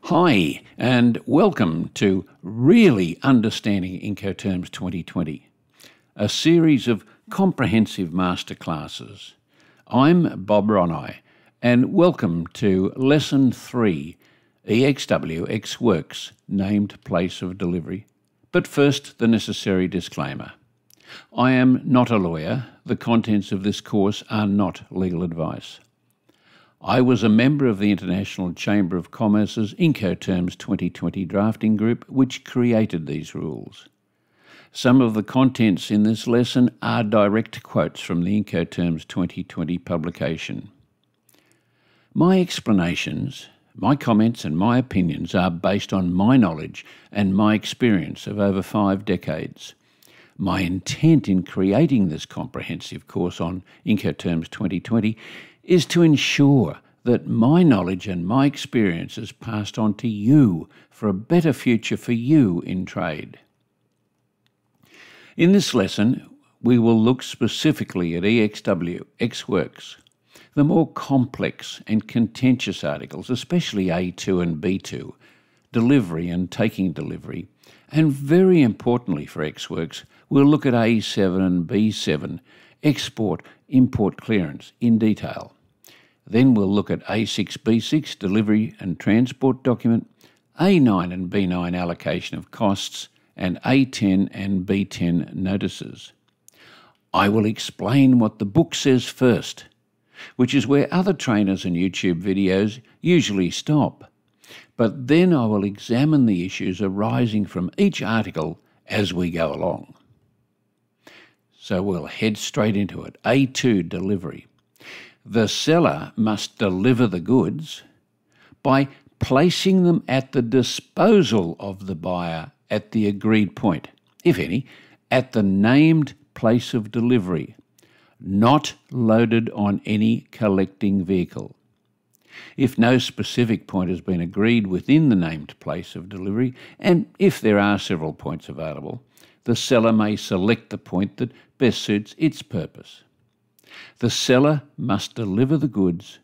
Hi, and welcome to Really Understanding Incoterms 2020, a series of comprehensive masterclasses. I'm Bob Ronai, and welcome to Lesson 3, EXW X Works, Named Place of Delivery. But first, the necessary disclaimer. I am not a lawyer. The contents of this course are not legal advice. I was a member of the International Chamber of Commerce's Incoterms 2020 drafting group, which created these rules. Some of the contents in this lesson are direct quotes from the Incoterms 2020 publication. My explanations, my comments and my opinions are based on my knowledge and my experience of over 5 decades. My intent in creating this comprehensive course on Incoterms 2020 is to ensure that my knowledge and my experience is passed on to you for a better future for you in trade. In this lesson, we will look specifically at EXW, X Works, the more complex and contentious articles, especially A2 and B2, delivery and taking delivery, and very importantly for X Works, we'll look at A7 and B7, export, import clearance, in detail. Then we'll look at A6, B6, delivery and transport document, A9 and B9, allocation of costs, and A10 and B10 notices. I will explain what the book says first, which is where other trainers and YouTube videos usually stop. But then I will examine the issues arising from each article as we go along. So we'll head straight into it. A2, delivery. The seller must deliver the goods by placing them at the disposal of the buyer at the agreed point, if any, at the named place of delivery, not loaded on any collecting vehicle. If no specific point has been agreed within the named place of delivery, and if there are several points available, the seller may select the point that best suits its purpose. The seller must deliver the goods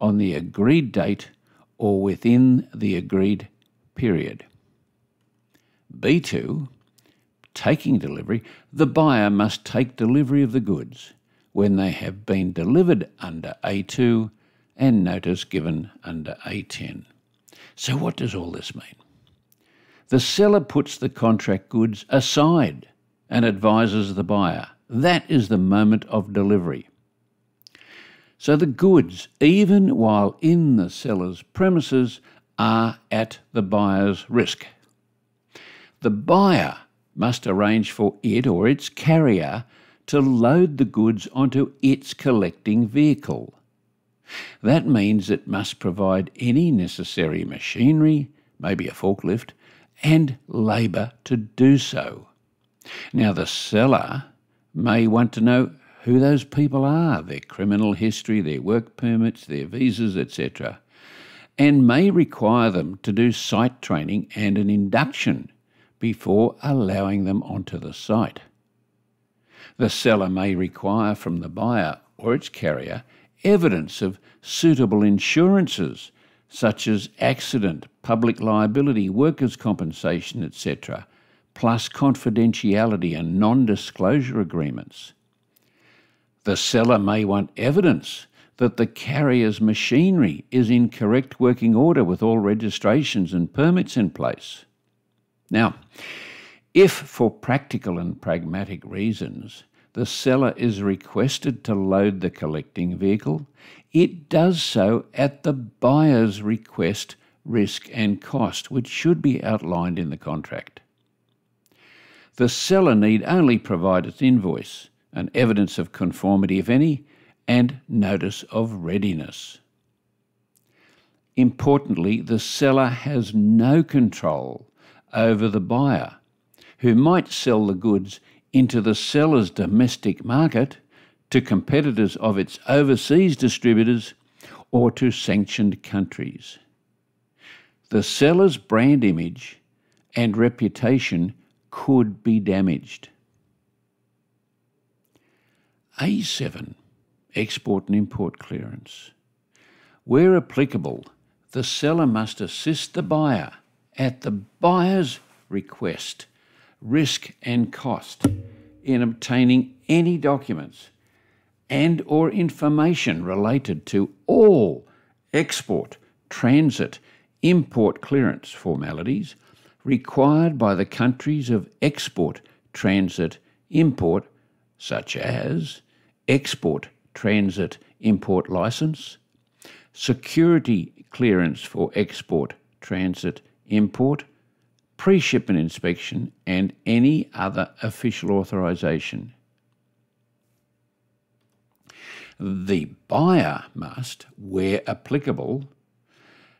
on the agreed date or within the agreed period. B2, taking delivery, the buyer must take delivery of the goods when they have been delivered under A2 and notice given under A10. So what does all this mean? The seller puts the contract goods aside and advises the buyer. That is the moment of delivery. So the goods, even while in the seller's premises, are at the buyer's risk. The buyer must arrange for it or its carrier to load the goods onto its collecting vehicle. That means it must provide any necessary machinery, maybe a forklift, and labour to do so. Now the seller may want to know who those people are, their criminal history, their work permits, their visas, etc., and may require them to do site training and an induction before allowing them onto the site. The seller may require from the buyer or its carrier evidence of suitable insurances such as accident, public liability, workers' compensation, etc., plus confidentiality and non-disclosure agreements. The seller may want evidence that the carrier's machinery is in correct working order with all registrations and permits in place. Now, if for practical and pragmatic reasons the seller is requested to load the collecting vehicle, it does so at the buyer's request, risk and cost, which should be outlined in the contract. The seller need only provide its invoice, an evidence of conformity, if any, and notice of readiness. Importantly, the seller has no control over the buyer, who might sell the goods into the seller's domestic market, to competitors of its overseas distributors, or to sanctioned countries. The seller's brand image and reputation could be damaged. A7, export and import clearance. Where applicable, the seller must assist the buyer at the buyer's request, risk and cost in obtaining any documents and or information related to all export, transit, import clearance formalities required by the countries of export, transit, import, such as export, transit, import license, security clearance for export, transit, import, pre-shipment inspection, and any other official authorisation. The buyer must, where applicable,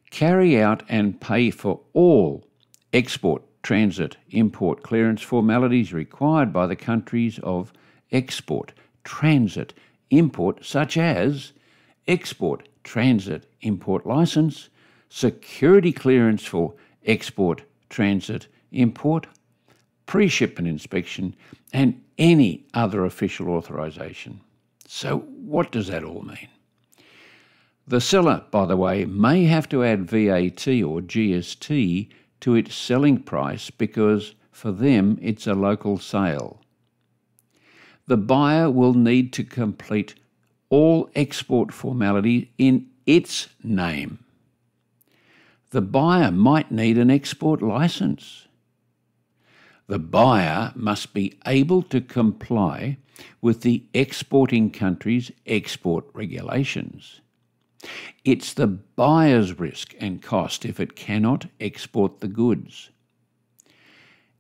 carry out and pay for all export, transit, import clearance formalities required by the countries of export, transit, import, such as export, transit, import license, security clearance for export, transit, import, pre-shipment inspection, and any other official authorisation. So what does that all mean? The seller, by the way, may have to add VAT or GST to its selling price because for them it's a local sale. The buyer will need to complete all export formality in its name. The buyer might need an export license. The buyer must be able to comply with the exporting country's export regulations. It's the buyer's risk and cost if it cannot export the goods.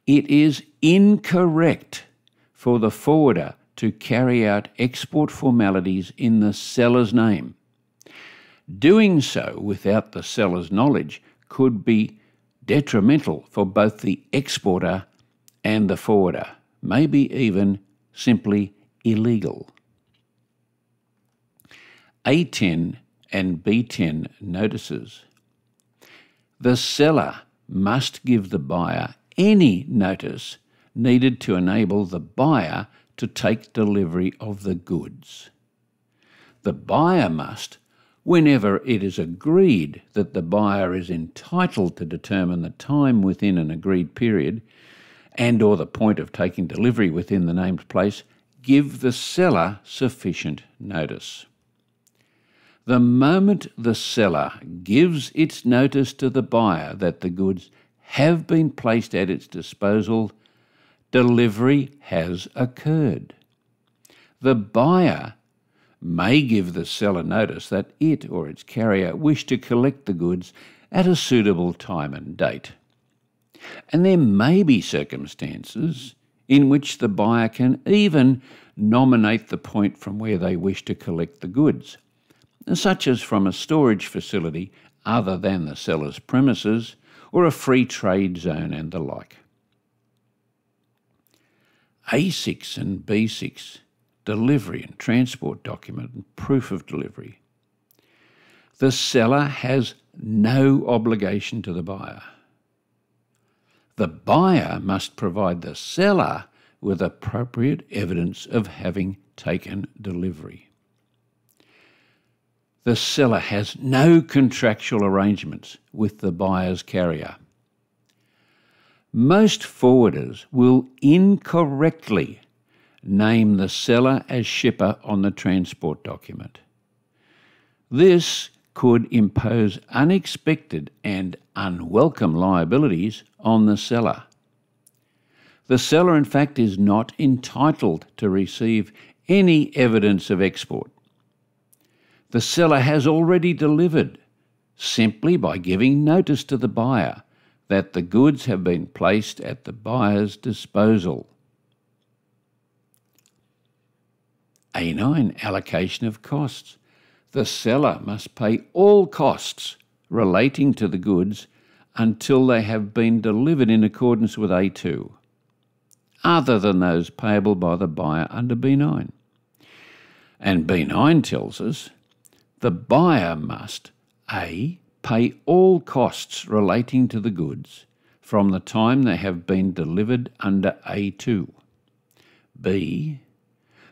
It is incorrect for the forwarder to carry out export formalities in the seller's name. Doing so without the seller's knowledge could be detrimental for both the exporter and the forwarder, maybe even simply illegal. A10 and B10 notices. The seller must give the buyer any notice needed to enable the buyer to take delivery of the goods. The buyer must, whenever it is agreed that the buyer is entitled to determine the time within an agreed period and or the point of taking delivery within the named place, give the seller sufficient notice. The moment the seller gives its notice to the buyer that the goods have been placed at its disposal, delivery has occurred. The buyer may give the seller notice that it or its carrier wish to collect the goods at a suitable time and date. And there may be circumstances in which the buyer can even nominate the point from where they wish to collect the goods, such as from a storage facility other than the seller's premises or a free trade zone and the like. A6 and B6, delivery and transport document and proof of delivery. The seller has no obligation to the buyer. The buyer must provide the seller with appropriate evidence of having taken delivery. The seller has no contractual arrangements with the buyer's carrier. Most forwarders will incorrectly name the seller as shipper on the transport document. This could impose unexpected and unwelcome liabilities on the seller. The seller, in fact, is not entitled to receive any evidence of export. The seller has already delivered simply by giving notice to the buyer that the goods have been placed at the buyer's disposal. A9, allocation of costs. The seller must pay all costs relating to the goods until they have been delivered in accordance with A2, other than those payable by the buyer under B9. And B9 tells us the buyer must A. pay all costs relating to the goods from the time they have been delivered under A2. B.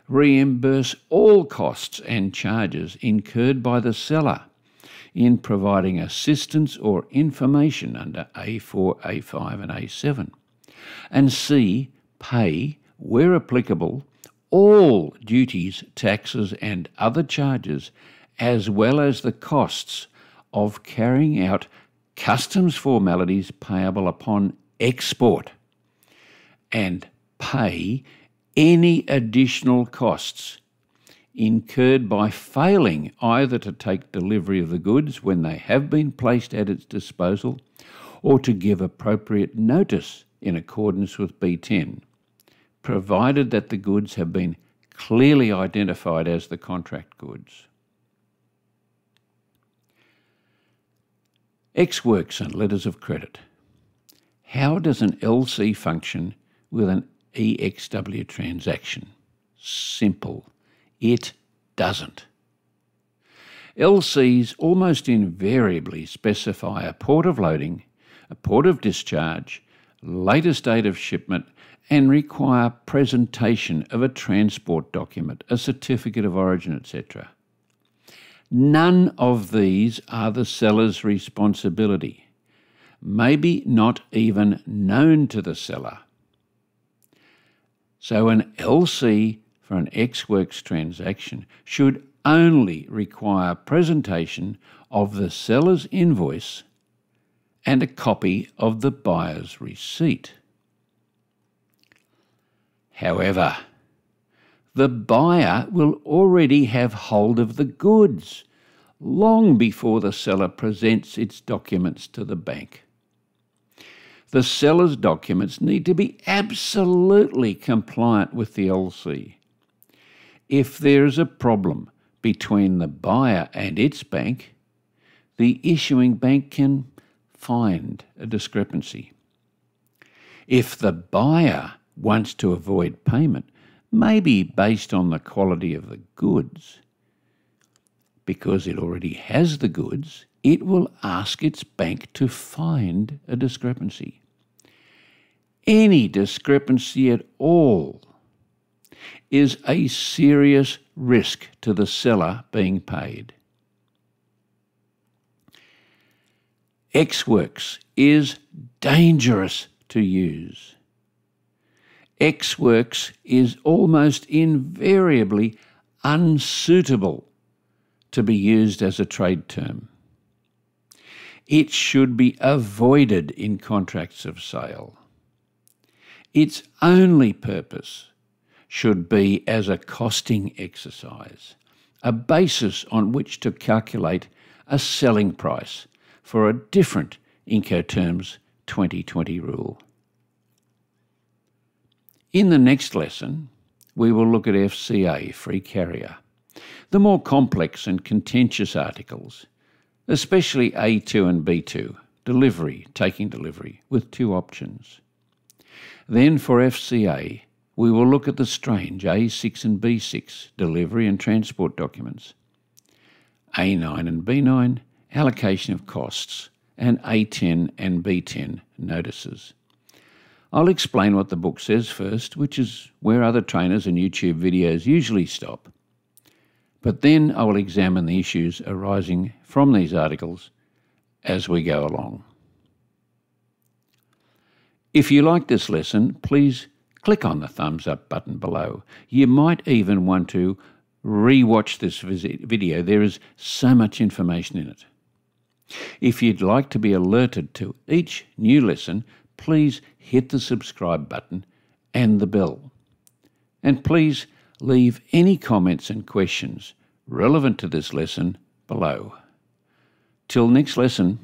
reimburse all costs and charges incurred by the seller in providing assistance or information under A4, A5 and A7. And C, pay, where applicable, all duties, taxes and other charges, as well as the costs of carrying out customs formalities payable upon export, and pay any additional costs incurred by failing either to take delivery of the goods when they have been placed at its disposal or to give appropriate notice in accordance with B10, provided that the goods have been clearly identified as the contract goods. Ex works and letters of credit. How does an LC function with an EXW transaction? Simple. It doesn't. LCs almost invariably specify a port of loading, a port of discharge, latest date of shipment, and require presentation of a transport document, a certificate of origin, etc. None of these are the seller's responsibility, maybe not even known to the seller. So an LC for an ex-works transaction should only require presentation of the seller's invoice and a copy of the buyer's receipt. However, the buyer will already have hold of the goods long before the seller presents its documents to the bank. The seller's documents need to be absolutely compliant with the LC. If there is a problem between the buyer and its bank, the issuing bank can find a discrepancy. If the buyer wants to avoid payment, maybe based on the quality of the goods, because it already has the goods, it will ask its bank to find a discrepancy. Any discrepancy at all is a serious risk to the seller being paid. Ex-works is dangerous to use. Ex-works is almost invariably unsuitable to be used as a trade term. It should be avoided in contracts of sale. Its only purpose should be as a costing exercise, a basis on which to calculate a selling price for a different Incoterms 2020 rule. In the next lesson, we will look at FCA, free carrier, the more complex and contentious articles, especially A2 and B2, delivery, taking delivery, with two options. Then for FCA, we will look at the strange A6 and B6, delivery and transport documents, A9 and B9, allocation of costs, and A10 and B10 notices. I'll explain what the book says first, which is where other trainers and YouTube videos usually stop. But then I will examine the issues arising from these articles as we go along. If you like this lesson, please click on the thumbs up button below. You might even want to re-watch this video. There is so much information in it. If you'd like to be alerted to each new lesson, please hit the subscribe button and the bell. And please leave any comments and questions relevant to this lesson below. Till next lesson.